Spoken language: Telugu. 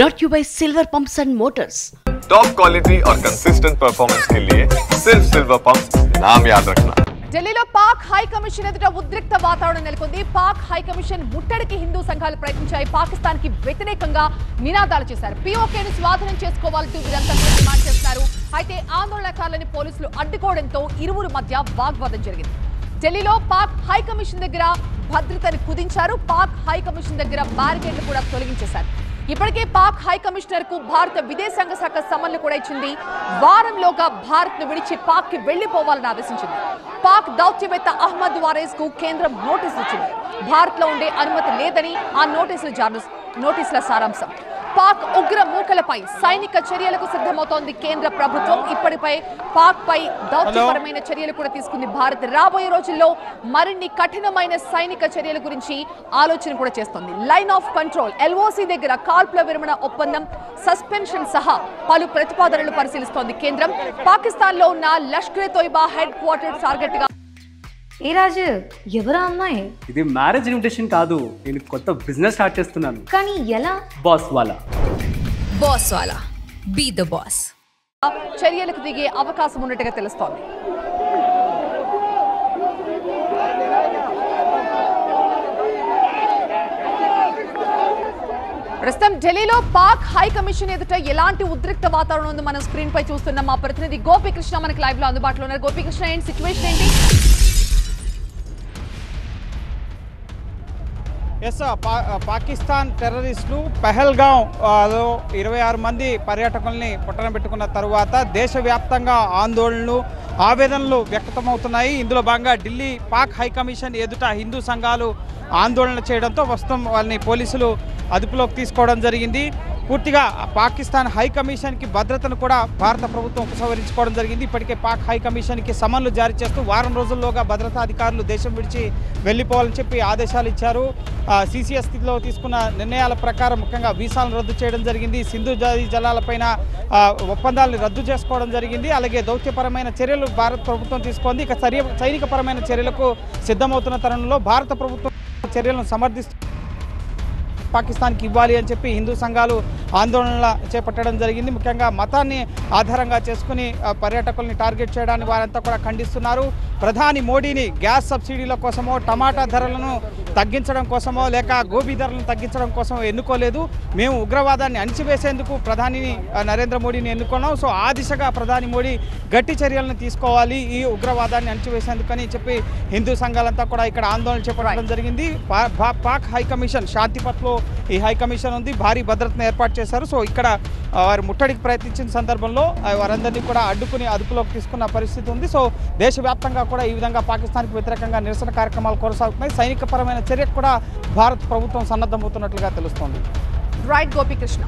brought to you by Silver Pumps and Motors. Top quality और कंसिस्टेंट परफॉर्मेंस के लिए सिर्फ सिल्वर पंप्स नाम याद रखना. ఢిల్లీలో పాక్ హై కమిషన్ ఎదుట ఉద్రిక్త వాతావరణం నెలకొంది. పాక్ హై కమిషన్ ముట్టడికి హిందూ సంఘాలు ప్రయత్నించాయి. పాకిస్తాన్ కి వ్యతిరేకంగా నినాదాలు చేశారు. పీఓకేను స్వాధీనం చేసుకోవాలంటూ వీరంతా డిమాండ్ చేస్తున్నారు. అయితే ఆందోళనకారులని పోలీసులు అడ్డుకోవడంతో ఇరువురు మధ్య వాగ్వాదం జరిగింది. ఢిల్లీలో పాక్ హై కమిషన్ దగ్గర భద్రతను కుదించారు. పాక్ హై కమిషన్ దగ్గర బ్యారికేడ్లు కూడా తొలగించేశారు. ఇప్పటికే పాక్ హై కమిషనర్ కు భారత విదేశాంగ శాఖ సమన్లు కూడా ఇచ్చింది. వారంలోగా భారత్ ను విడిచి పాక్ కి వెళ్లిపోవాలని ఆదేశించింది. పాక్ దౌత్యవేత్త అహ్మద్ వారేస్ కు కేంద్రం నోటీసులు ఇచ్చింది. భారత్ లో ఉండే అనుమతి లేదని ఆ నోటీసుల సారాంశం. పాక్ ఉగ్ర మూకలపై సైనిక చర్యలకు సిద్ధమవుతోంది కేంద్ర ప్రభుత్వం. ఇప్పటిపై పాక్ పై దౌత్యపరమైన చర్యలు కూడా తీసుకుంది భారత్. రాబోయే రోజుల్లో మరిన్ని కఠినమైన సైనిక చర్యల గురించి ఆలోచన కూడా చేస్తోంది. లైన్ ఆఫ్ కంట్రోల్ ఎల్ఓసి దగ్గర కాల్పుల విరమణ ఒప్పందం, సస్పెన్షన్ సహా పలు ప్రతిపాదనలు పరిశీలిస్తోంది కేంద్రం. పాకిస్తాన్ లో ఉన్న Lashkar-e Taiba head quarter target గా. ఏ రాజు, ఎవరా అమ్మాయి? ఇది మ్యారేజ్ ఇన్విటేషన్ కాదు, నేను కొత్త బిజినెస్ స్టార్ట్ చేస్తున్నాను. కానీ ఎలా? బాస్ వాలా బీ ద బాస్. చర్యలకు దిగే అవకాశం ఉన్నట్టుగా తెలుస్తోంది. ప్రస్తుతం ఢిల్లీలో పాక్ హై కమిషన్ ఎదుట ఎలాంటి ఉద్రిక్త వాతావరణం ఉంది మనం స్క్రీన్ పై చూస్తున్నాం. మా ప్రతినిధి గోపీకృష్ణ మనకి లైవ్ లో అందుబాటులో ఉన్నారు. గోపీకృష్ణ, ఏంటి సిచ్యువేషన్ ఏంటి? పాకిస్తాన్ టెర్రరిస్టులు పెహల్గాంలో 26 మంది పర్యాటకుల్ని పొట్టన పెట్టుకున్న తరువాత దేశవ్యాప్తంగా ఆందోళనలు, ఆవేదనలు వ్యక్తమవుతున్నాయి. ఇందులో భాగంగా ఢిల్లీ పాక్ హై కమిషన్ ఎదుట హిందూ సంఘాలు ఆందోళన చేయడంతో ప్రస్తుతం వాళ్ళని పోలీసులు అదుపులోకి తీసుకోవడం జరిగింది. పూర్తిగా పాకిస్తాన్ హై కమిషన్కి భద్రతను కూడా భారత ప్రభుత్వం ఉపసంహరించుకోవడం జరిగింది. ఇప్పటికే పాక్ హై కమిషన్కి సమన్లు జారీ చేస్తూ వారం రోజుల్లోగా భద్రతా అధికారులు దేశం విడిచి వెళ్ళిపోవాలని చెప్పి ఆదేశాలు ఇచ్చారు. సిసిఎస్ స్థితిలో తీసుకున్న నిర్ణయాల ప్రకారం ముఖ్యంగా వీసాలను రద్దు చేయడం జరిగింది. సింధు నదీ జలాలపైన ఒప్పందాలను రద్దు చేసుకోవడం జరిగింది. అలాగే దౌత్యపరమైన చర్యలు భారత ప్రభుత్వం తీసుకుంది. ఇక సైనికపరమైన చర్యలకు సిద్ధమవుతున్న తరుణంలో భారత ప్రభుత్వం చర్యలను సమర్థిస్తూ పాకిస్తాన్కి ఇవ్వాలి అని చెప్పి హిందూ సంఘాలు ఆందోళన చేపట్టడం జరిగింది. ముఖ్యంగా మతాన్ని ఆధారంగా చేసుకుని పర్యాటకుల్ని టార్గెట్ చేయడాన్ని వారంతా కూడా ఖండిస్తున్నారు. ప్రధాని మోడీని గ్యాస్ సబ్సిడీల కోసమో, టమాటా ధరలను తగ్గించడం కోసమో, లేక గోబీ ధరలను తగ్గించడం కోసమో ఎన్నుకోలేదు. మేము ఉగ్రవాదాన్ని అణిచివేసేందుకు ప్రధాని నరేంద్ర మోడీని ఎన్నుకున్నాం. సో ఆ దిశగా ప్రధాని మోడీ గట్టి చర్యలను తీసుకోవాలి ఈ ఉగ్రవాదాన్ని అణిచివేసేందుకని చెప్పి హిందూ సంఘాలంతా కూడా ఇక్కడ ఆందోళన చేపట్టడం జరిగింది. పాక్ హై కమిషన్ శాంతిపత్లో ఈ హై కమిషన్ ఉంది, భారీ భద్రతను ఏర్పాటు చేశారు. సో ఇక్కడ వారు ముట్టడికి ప్రయత్నించిన సందర్భంలో వారందరినీ కూడా అడ్డుకుని అదుపులోకి తీసుకున్న పరిస్థితి ఉంది. సో దేశవ్యాప్తంగా కూడా ఈ విధంగా పాకిస్తాన్కి వ్యతిరేకంగా నిరసన కార్యక్రమాలు కొనసాగుతున్నాయి. సైనికపరమైన చర్యకు కూడా భారత ప్రభుత్వం సన్నద్ధమవుతున్నట్లుగా తెలుస్తోంది. రైట్ గోపీకృష్ణ.